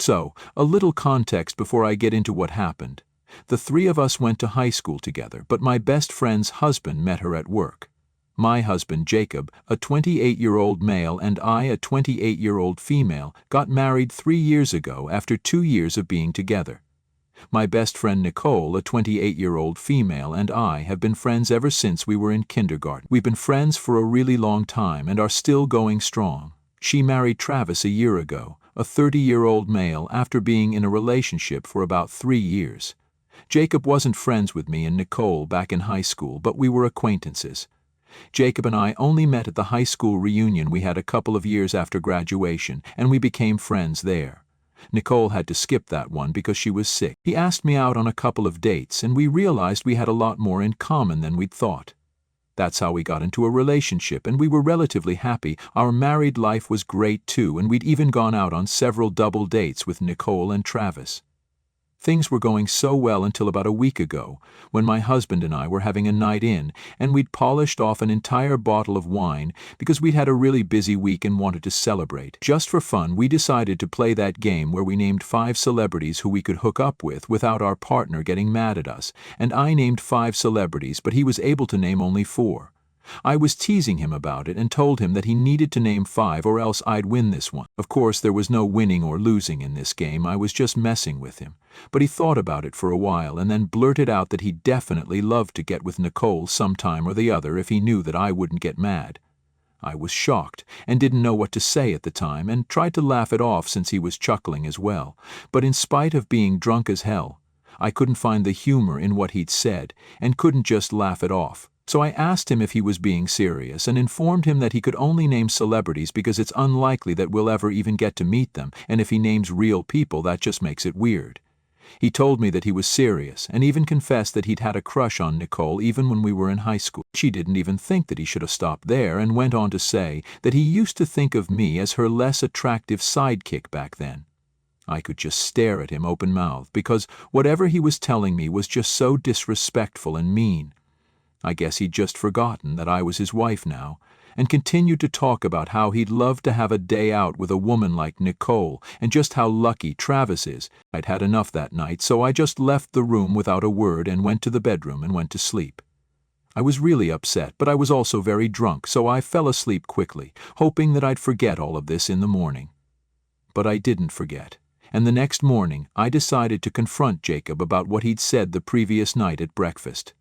So, a little context before I get into what happened. The three of us went to high school together, but my best friend's husband met her at work. My husband, Jacob, a 28-year-old male, and I, a 28-year-old female, got married 3 years ago after 2 years of being together. My best friend Nicole, a 28-year-old female, and I have been friends ever since we were in kindergarten. We've been friends for a really long time and are still going strong. She married Travis a year ago, a 30-year-old male, after being in a relationship for about 3 years. Jacob wasn't friends with me and Nicole back in high school, but we were acquaintances. Jacob and I only met at the high school reunion we had a couple of years after graduation, and we became friends there. Nicole had to skip that one because she was sick. He asked me out on a couple of dates, and we realized we had a lot more in common than we'd thought. That's how we got into a relationship, and we were relatively happy. Our married life was great too, and we'd even gone out on several double dates with Nicole and Travis. Things were going so well until about a week ago, when my husband and I were having a night in, and we'd polished off an entire bottle of wine because we'd had a really busy week and wanted to celebrate. Just for fun, we decided to play that game where we named 5 celebrities who we could hook up with without our partner getting mad at us, and I named 5 celebrities, but he was able to name only 4. I was teasing him about it and told him that he needed to name 5 or else I'd win this one. Of course, there was no winning or losing in this game. I was just messing with him. But he thought about it for a while and then blurted out that he'd definitely love to get with Nicole sometime or the other if he knew that I wouldn't get mad. I was shocked and didn't know what to say at the time and tried to laugh it off since he was chuckling as well. But in spite of being drunk as hell, I couldn't find the humor in what he'd said and couldn't just laugh it off. So I asked him if he was being serious and informed him that he could only name celebrities because it's unlikely that we'll ever even get to meet them, and if he names real people, that just makes it weird. He told me that he was serious and even confessed that he'd had a crush on Nicole even when we were in high school. She didn't even think that he should have stopped there and went on to say that he used to think of me as her less attractive sidekick back then. I could just stare at him open-mouthed because whatever he was telling me was just so disrespectful and mean. I guess he'd just forgotten that I was his wife now, and continued to talk about how he'd love to have a day out with a woman like Nicole, and just how lucky Travis is. I'd had enough that night, so I just left the room without a word and went to the bedroom and went to sleep. I was really upset, but I was also very drunk, so I fell asleep quickly, hoping that I'd forget all of this in the morning. But I didn't forget, and the next morning I decided to confront Jacob about what he'd said the previous night at breakfast.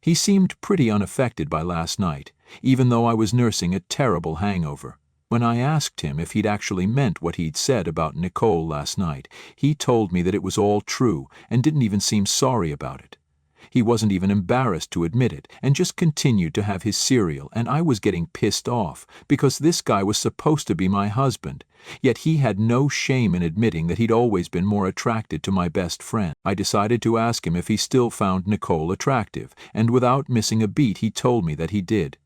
He seemed pretty unaffected by last night, even though I was nursing a terrible hangover. When I asked him if he'd actually meant what he'd said about Nicole last night, he told me that it was all true and didn't even seem sorry about it. He wasn't even embarrassed to admit it and just continued to have his cereal, and I was getting pissed off because this guy was supposed to be my husband, yet he had no shame in admitting that he'd always been more attracted to my best friend. I decided to ask him if he still found Nicole attractive, and without missing a beat he told me that he did.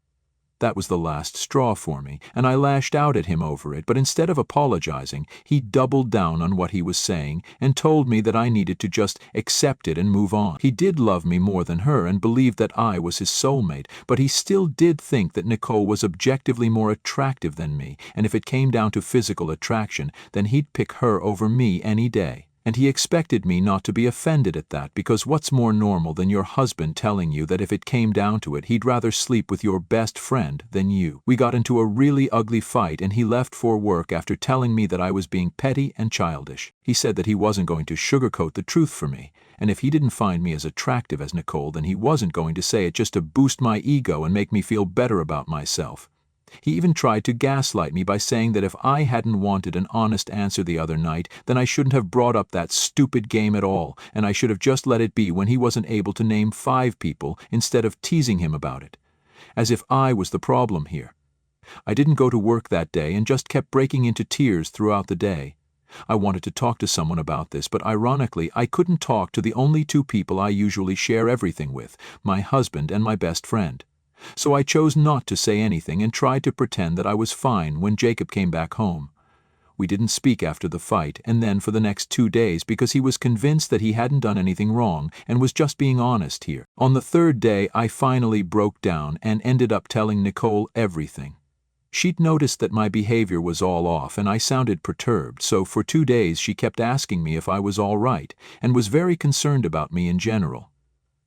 That was the last straw for me, and I lashed out at him over it, but instead of apologizing, he doubled down on what he was saying and told me that I needed to just accept it and move on. He did love me more than her and believed that I was his soulmate, but he still did think that Nicole was objectively more attractive than me, and if it came down to physical attraction, then he'd pick her over me any day. And he expected me not to be offended at that, because what's more normal than your husband telling you that if it came down to it he'd rather sleep with your best friend than you? We got into a really ugly fight and he left for work after telling me that I was being petty and childish. He said that he wasn't going to sugarcoat the truth for me, and if he didn't find me as attractive as Nicole, then he wasn't going to say it just to boost my ego and make me feel better about myself. He even tried to gaslight me by saying that if I hadn't wanted an honest answer the other night, then I shouldn't have brought up that stupid game at all, and I should have just let it be when he wasn't able to name 5 people instead of teasing him about it. As if I was the problem here. I didn't go to work that day and just kept breaking into tears throughout the day. I wanted to talk to someone about this, but ironically I couldn't talk to the only 2 people I usually share everything with, my husband and my best friend. So I chose not to say anything and tried to pretend that I was fine when Jacob came back home. We didn't speak after the fight and then for the next 2 days because he was convinced that he hadn't done anything wrong and was just being honest here. On the 3rd day I finally broke down and ended up telling Nicole everything. She'd noticed that my behavior was all off and I sounded perturbed, so for 2 days she kept asking me if I was all right and was very concerned about me in general.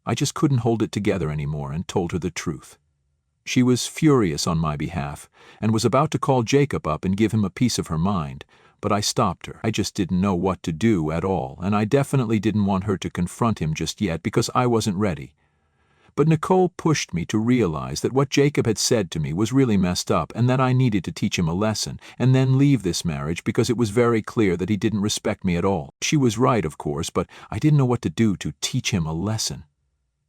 I just couldn't hold it together anymore and told her the truth. She was furious on my behalf and was about to call Jacob up and give him a piece of her mind, but I stopped her. I just didn't know what to do at all, and I definitely didn't want her to confront him just yet because I wasn't ready. But Nicole pushed me to realize that what Jacob had said to me was really messed up and that I needed to teach him a lesson and then leave this marriage because it was very clear that he didn't respect me at all. She was right, of course, but I didn't know what to do to teach him a lesson.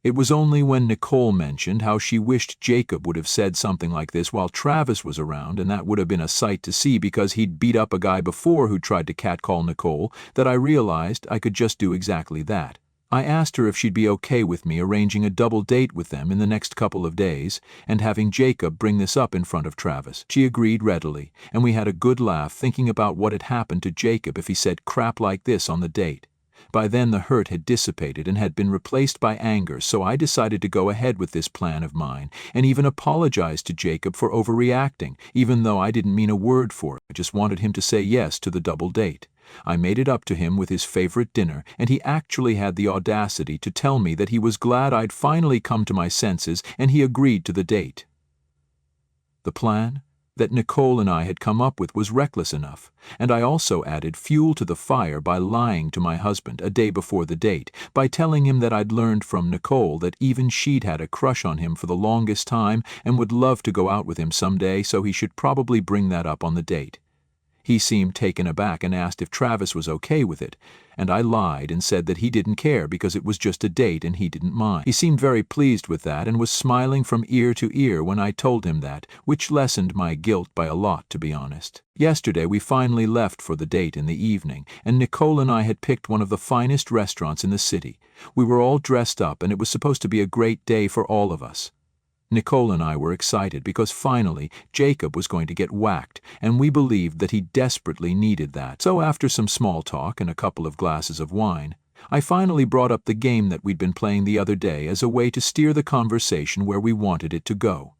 It was only when Nicole mentioned how she wished Jacob would have said something like this while Travis was around, and that would have been a sight to see because he'd beat up a guy before who tried to catcall Nicole, that I realized I could just do exactly that. I asked her if she'd be okay with me arranging a double date with them in the next couple of days and having Jacob bring this up in front of Travis. She agreed readily, and we had a good laugh thinking about what had happened to Jacob if he said crap like this on the date. By then the hurt had dissipated and had been replaced by anger, so I decided to go ahead with this plan of mine and even apologized to Jacob for overreacting, even though I didn't mean a word for it. I just wanted him to say yes to the double date. I made it up to him with his favorite dinner, and he actually had the audacity to tell me that he was glad I'd finally come to my senses and he agreed to the date. The plan that Nicole and I had come up with was reckless enough, and I also added fuel to the fire by lying to my husband a day before the date, by telling him that I'd learned from Nicole that even she'd had a crush on him for the longest time and would love to go out with him someday, so he should probably bring that up on the date. He seemed taken aback and asked if Travis was okay with it, and I lied and said that he didn't care because it was just a date and he didn't mind. He seemed very pleased with that and was smiling from ear to ear when I told him that, which lessened my guilt by a lot, to be honest. Yesterday we finally left for the date in the evening, and Nicole and I had picked one of the finest restaurants in the city. We were all dressed up and it was supposed to be a great day for all of us. Nicole and I were excited because finally Jacob was going to get whacked, and we believed that he desperately needed that. So after some small talk and a couple of glasses of wine, I finally brought up the game that we'd been playing the other day as a way to steer the conversation where we wanted it to go.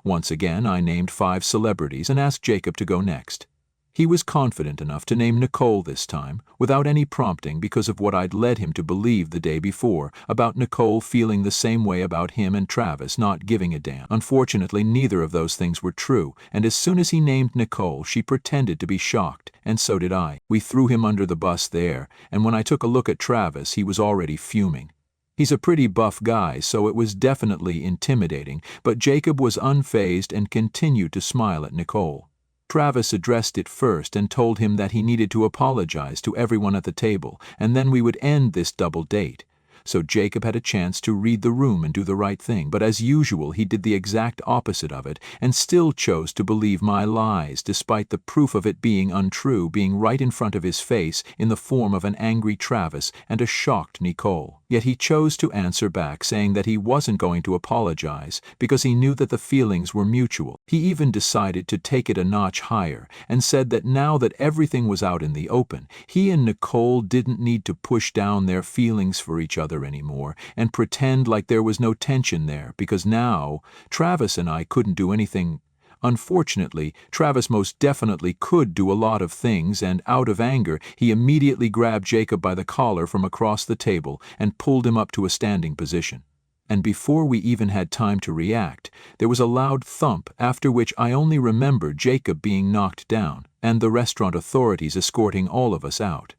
Once again, I named 5 celebrities and asked Jacob to go next. He was confident enough to name Nicole this time, without any prompting because of what I'd led him to believe the day before, about Nicole feeling the same way about him and Travis not giving a damn. Unfortunately, neither of those things were true, and as soon as he named Nicole, she pretended to be shocked, and so did I. We threw him under the bus there, and when I took a look at Travis, he was already fuming. He's a pretty buff guy, so it was definitely intimidating, but Jacob was unfazed and continued to smile at Nicole. Travis addressed it first and told him that he needed to apologize to everyone at the table, and then we would end this double date. So Jacob had a chance to read the room and do the right thing, but as usual he did the exact opposite of it and still chose to believe my lies despite the proof of it being untrue being right in front of his face in the form of an angry Travis and a shocked Nicole. Yet he chose to answer back saying that he wasn't going to apologize because he knew that the feelings were mutual. He even decided to take it a notch higher and said that now that everything was out in the open, he and Nicole didn't need to push down their feelings for each other anymore and pretend like there was no tension there because now Travis and I couldn't do anything. Unfortunately, Travis most definitely could do a lot of things, and out of anger, he immediately grabbed Jacob by the collar from across the table and pulled him up to a standing position. And before we even had time to react, there was a loud thump, after which I only remember Jacob being knocked down and the restaurant authorities escorting all of us out.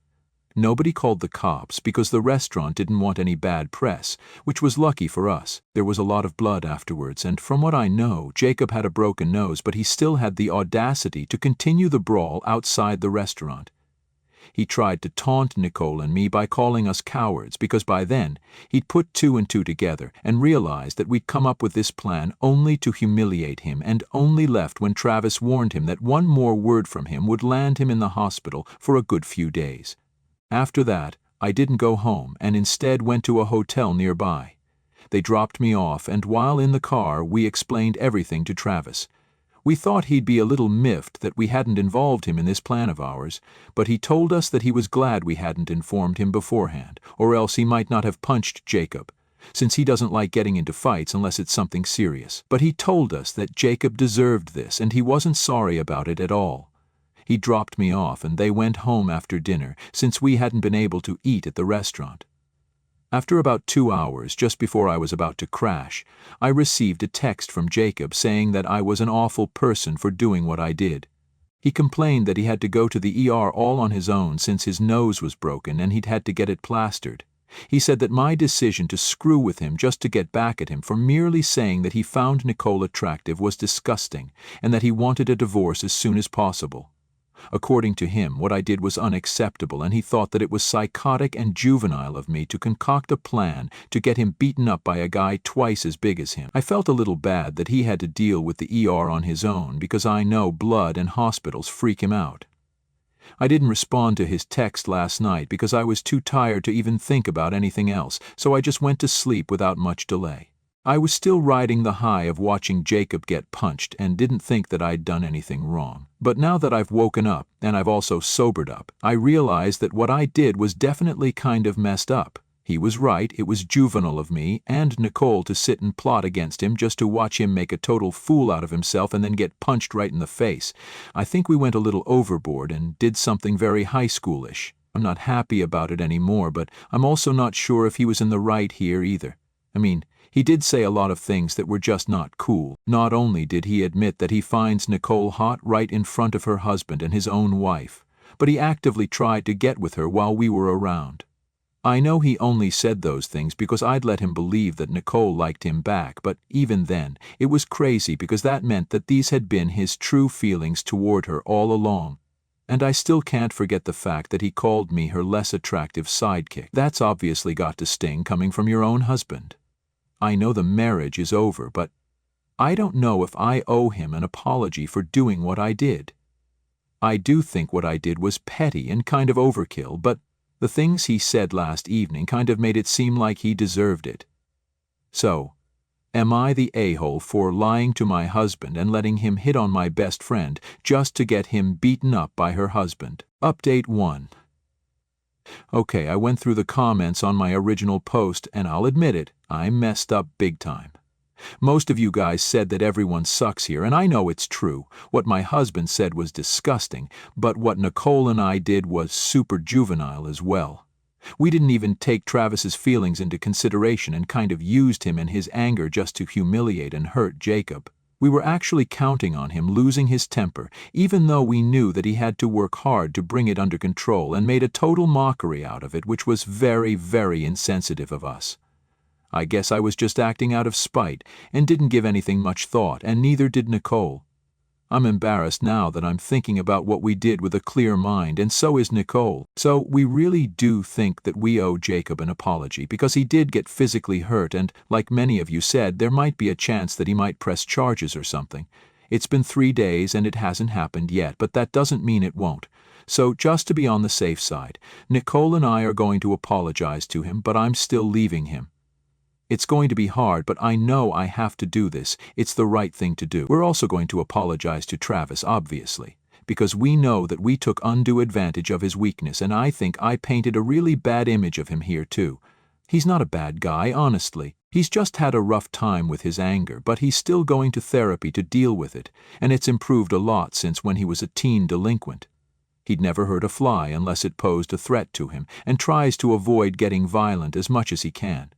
Nobody called the cops because the restaurant didn't want any bad press, which was lucky for us. There was a lot of blood afterwards, and from what I know, Jacob had a broken nose, but he still had the audacity to continue the brawl outside the restaurant. He tried to taunt Nicole and me by calling us cowards because by then he'd put 2 and 2 together and realized that we'd come up with this plan only to humiliate him, and only left when Travis warned him that one more word from him would land him in the hospital for a good few days. After that, I didn't go home and instead went to a hotel nearby. They dropped me off, and while in the car, we explained everything to Travis. We thought he'd be a little miffed that we hadn't involved him in this plan of ours, but he told us that he was glad we hadn't informed him beforehand, or else he might not have punched Jacob. since he doesn't like getting into fights unless it's something serious. But he told us that Jacob deserved this and he wasn't sorry about it at all. He dropped me off and they went home after dinner, since we hadn't been able to eat at the restaurant. After about 2 hours, just before I was about to crash, I received a text from Jacob saying that I was an awful person for doing what I did. He complained that he had to go to the ER all on his own since his nose was broken and he'd had to get it plastered. He said that my decision to screw with him just to get back at him for merely saying that he found Nicole attractive was disgusting and that he wanted a divorce as soon as possible. According to him, what I did was unacceptable, and he thought that it was psychotic and juvenile of me to concoct a plan to get him beaten up by a guy twice as big as him. I felt a little bad that he had to deal with the ER on his own, because I know blood and hospitals freak him out. I didn't respond to his text last night because I was too tired to even think about anything else, so I just went to sleep without much delay. I was still riding the high of watching Jacob get punched and didn't think that I'd done anything wrong. But now that I've woken up, and I've also sobered up, I realize that what I did was definitely kind of messed up. He was right, it was juvenile of me and Nicole to sit and plot against him just to watch him make a total fool out of himself and then get punched right in the face. I think we went a little overboard and did something very high schoolish. I'm not happy about it anymore, but I'm also not sure if he was in the right here either. I mean, he did say a lot of things that were just not cool. Not only did he admit that he finds Nicole hot right in front of her husband and his own wife, but he actively tried to get with her while we were around. I know he only said those things because I'd let him believe that Nicole liked him back, but even then, it was crazy because that meant that these had been his true feelings toward her all along. And I still can't forget the fact that he called me her less attractive sidekick. That's obviously got to sting coming from your own husband. I know the marriage is over, but I don't know if I owe him an apology for doing what I did. I do think what I did was petty and kind of overkill, but the things he said last evening kind of made it seem like he deserved it. So, am I the a-hole for lying to my husband and letting him hit on my best friend just to get him beaten up by her husband? Update 1. Okay, I went through the comments on my original post, and I'll admit it, I messed up big time. Most of you guys said that everyone sucks here, and I know it's true. What my husband said was disgusting, but what Nicole and I did was super juvenile as well. We didn't even take Travis's feelings into consideration and kind of used him in his anger just to humiliate and hurt Jacob. We were actually counting on him losing his temper, even though we knew that he had to work hard to bring it under control, and made a total mockery out of it, which was very, very insensitive of us. I guess I was just acting out of spite and didn't give anything much thought, and neither did Nicole. I'm embarrassed now that I'm thinking about what we did with a clear mind, and so is Nicole. So we really do think that we owe Jacob an apology, because he did get physically hurt, and like many of you said, there might be a chance that he might press charges or something. It's been 3 days and it hasn't happened yet, but that doesn't mean it won't. So just to be on the safe side, Nicole and I are going to apologize to him, but I'm still leaving him. It's going to be hard, but I know I have to do this. It's the right thing to do. We're also going to apologize to Travis, obviously, because we know that we took undue advantage of his weakness, and I think I painted a really bad image of him here too. He's not a bad guy, honestly. He's just had a rough time with his anger, but he's still going to therapy to deal with it, and it's improved a lot since when he was a teen delinquent. He'd never hurt a fly unless it posed a threat to him, and tries to avoid getting violent as much as he can.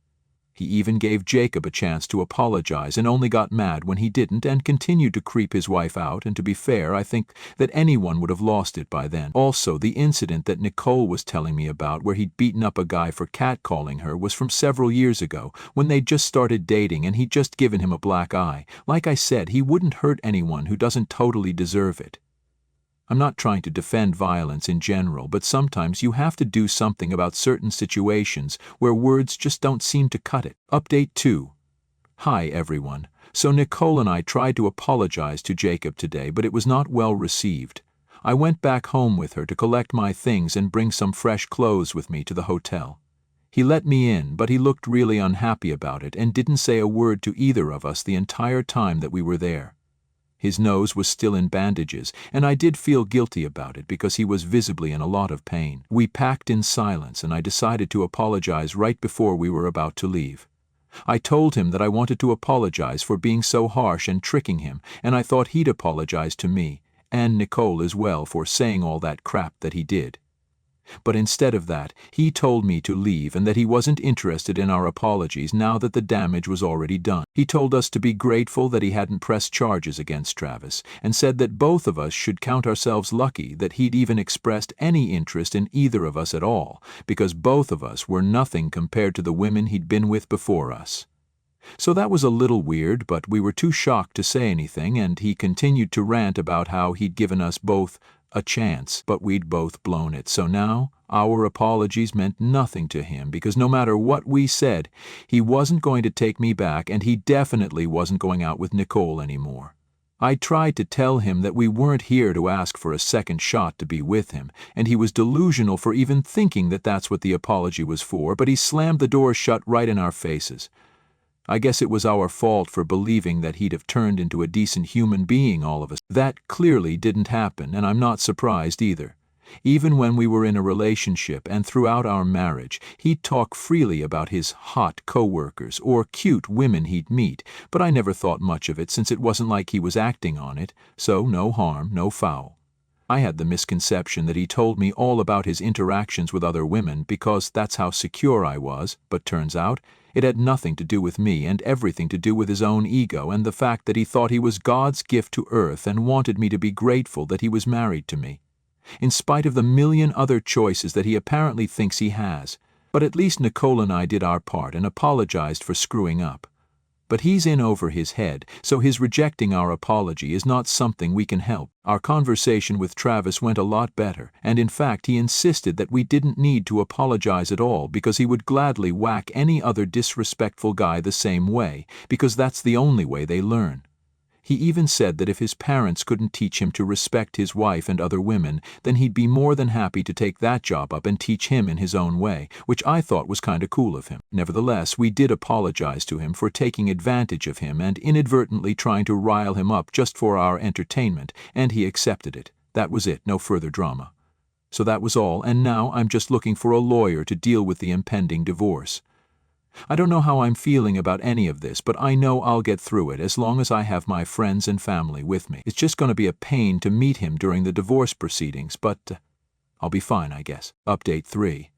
He even gave Jacob a chance to apologize and only got mad when he didn't, and continued to creep his wife out, and to be fair, I think that anyone would have lost it by then. Also, the incident that Nicole was telling me about where he'd beaten up a guy for catcalling her was from several years ago, when they'd just started dating and he'd just given him a black eye. Like I said, he wouldn't hurt anyone who doesn't totally deserve it. I'm not trying to defend violence in general, but sometimes you have to do something about certain situations where words just don't seem to cut it. Update 2. Hi everyone. So Nicole and I tried to apologize to Jacob today, but it was not well received. I went back home with her to collect my things and bring some fresh clothes with me to the hotel. He let me in, but he looked really unhappy about it and didn't say a word to either of us the entire time that we were there. His nose was still in bandages, and I did feel guilty about it because he was visibly in a lot of pain. We packed in silence, and I decided to apologize right before we were about to leave. I told him that I wanted to apologize for being so harsh and tricking him, and I thought he'd apologize to me, and Nicole as well, for saying all that crap that he did. But instead of that, he told me to leave and that he wasn't interested in our apologies now that the damage was already done. He told us to be grateful that he hadn't pressed charges against Travis, and said that both of us should count ourselves lucky that he'd even expressed any interest in either of us at all, because both of us were nothing compared to the women he'd been with before us. So that was a little weird, but we were too shocked to say anything, and he continued to rant about how he'd given us both a chance, but we'd both blown it. So now our apologies meant nothing to him, because no matter what we said, he wasn't going to take me back, and he definitely wasn't going out with Nicole anymore. I tried to tell him that we weren't here to ask for a second shot to be with him, and he was delusional for even thinking that that's what the apology was for, but he slammed the door shut right in our faces. I guess it was our fault for believing that he'd have turned into a decent human being all of us. That clearly didn't happen, and I'm not surprised either. Even when we were in a relationship and throughout our marriage, he'd talk freely about his hot co-workers or cute women he'd meet, but I never thought much of it since it wasn't like he was acting on it, so no harm, no foul. I had the misconception that he told me all about his interactions with other women because that's how secure I was, but turns out it had nothing to do with me and everything to do with his own ego and the fact that he thought he was God's gift to earth and wanted me to be grateful that he was married to me, in spite of the million other choices that he apparently thinks he has. But at least Nicole and I did our part and apologized for screwing up. But he's in over his head, so his rejecting our apology is not something we can help. Our conversation with Travis went a lot better, and in fact he insisted that we didn't need to apologize at all because he would gladly whack any other disrespectful guy the same way, because that's the only way they learn. He even said that if his parents couldn't teach him to respect his wife and other women, then he'd be more than happy to take that job up and teach him in his own way, which I thought was kinda cool of him. Nevertheless, we did apologize to him for taking advantage of him and inadvertently trying to rile him up just for our entertainment, and he accepted it. That was it, no further drama. So that was all, and now I'm just looking for a lawyer to deal with the impending divorce. I don't know how I'm feeling about any of this, but I know I'll get through it as long as I have my friends and family with me. It's just going to be a pain to meet him during the divorce proceedings, but I'll be fine, I guess. Update 3.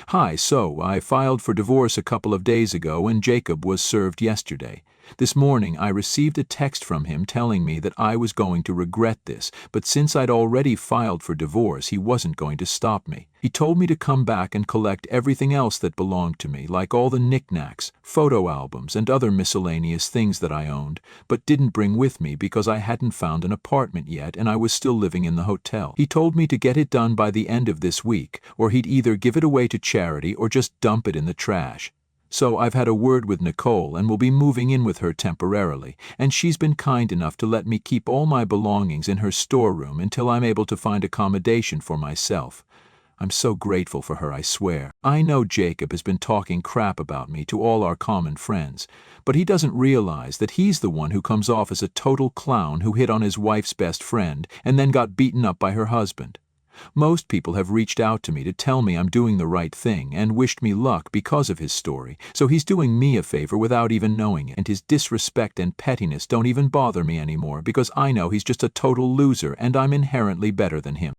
Hi, so I filed for divorce a couple of days ago and Jacob was served yesterday. This morning I received a text from him telling me that I was going to regret this, but since I'd already filed for divorce, he wasn't going to stop me. He told me to come back and collect everything else that belonged to me, like all the knickknacks, photo albums, and other miscellaneous things that I owned, but didn't bring with me because I hadn't found an apartment yet and I was still living in the hotel. He told me to get it done by the end of this week, or he'd either give it away to charity or just dump it in the trash. So I've had a word with Nicole and will be moving in with her temporarily, and she's been kind enough to let me keep all my belongings in her storeroom until I'm able to find accommodation for myself. I'm so grateful for her, I swear. I know Jacob has been talking crap about me to all our common friends, but he doesn't realize that he's the one who comes off as a total clown who hit on his wife's best friend and then got beaten up by her husband. Most people have reached out to me to tell me I'm doing the right thing and wished me luck because of his story, so he's doing me a favor without even knowing it, and his disrespect and pettiness don't even bother me anymore because I know he's just a total loser and I'm inherently better than him.